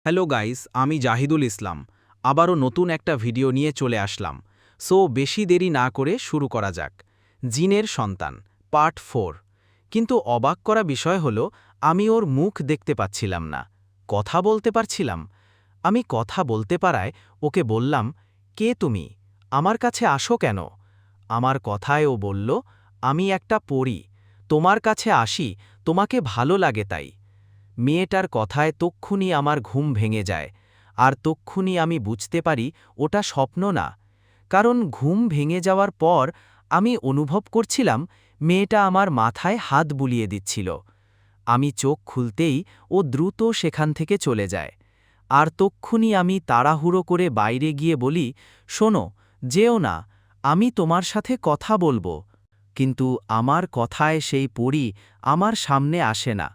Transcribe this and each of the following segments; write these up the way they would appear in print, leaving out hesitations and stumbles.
Hello guys, আমি জাহিদুল ইসলাম। আবারও নতুন একটা ভিডিও নিয়ে চলে আসলাম। সো বেশি দেরি না করে শুরু করা যাক। জিনের সন্তান, পার্ট 4। কিন্তু অবাক করা বিষয় হলো, আমি ওর মুখ দেখতে পাচ্ছিলাম না। কথা বলতে পারছিলাম। আমি কথা বলতে পারায় ওকে বললাম, কে তুমি? আমার কাছে আসো কেন? আমার কথায় ও বলল, আমি একটা পরী। তোমার কাছে আসি, তোমাকে ভালো লাগে তাই। মেয়েটার কথায় তক্ষুনি আমার ঘুম ভেঙে যায়, আর তক্ষুনি আমি বুঝতে পারি ওটা স্বপ্ন না। কারণ ঘুম ভেঙে যাওয়ার পর আমি অনুভব করছিলাম মেয়েটা আমার মাথায় হাত বুলিয়ে দিচ্ছিল। আমি চোখ খুলতেই ও দ্রুত সেখান থেকে চলে যায়। আর তক্ষুনি আমি তাড়াহুড়ো করে বাইরে গিয়ে বলি, শোনো, যেও না, আমি তোমার সাথে কথা বলবো। কিন্তু আমার কথায় সেই পরী আমার সামনে আসে না।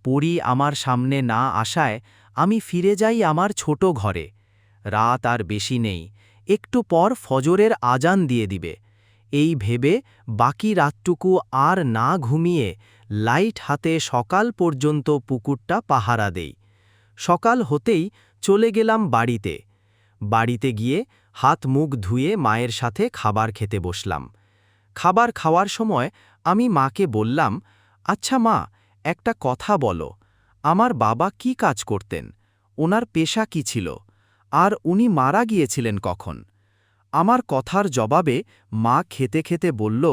পরী আমার সামনে না আসায় আমি ফিরে যাই আমার ছোট ঘরে। রাত আর বেশি নেই, একটু পর ফজরের আজান দিয়ে দিবে। এই ভেবে বাকি রাতটুকু আর না ঘুমিয়ে লাইট হাতে সকাল পর্যন্ত পুকুরটা পাহারা দেই। সকাল হতেই চলে গেলাম বাড়িতে। বাড়িতে গিয়ে হাত মুখ ধুয়ে মায়ের সাথে খাবার খেতে বসলাম। খাবার খাওয়ার সময় আমি মাকে বললাম, আচ্ছা মা, একটা কথা বলো, আমার বাবা কি কাজ করতেন? ওনার পেশা কি ছিল? আর উনি মারা গিয়েছিলেন কখন? আমার কথার জবাবে মা খেতে খেতে বলল,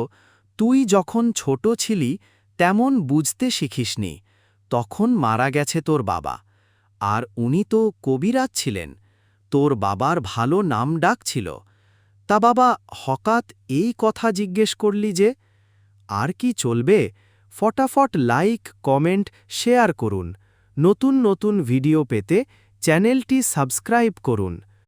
তুই যখন ছোট ছিলি তেমন বুঝতে শিখিসনি, তখন মারা গেছে তোর বাবা। আর উনি তো কবিরাজ ছিলেন, তোর বাবার ভালো নাম ডাক ছিল। তা বাবা, হঠাৎ এই কথা জিজ্ঞেস করলি যে? আর কি চলবে? ফটাফট লাইক, কমেন্ট, শেয়ার করুন। নতুন নতুন ভিডিও পেতে চ্যানেলটি সাবস্ক্রাইব করুন।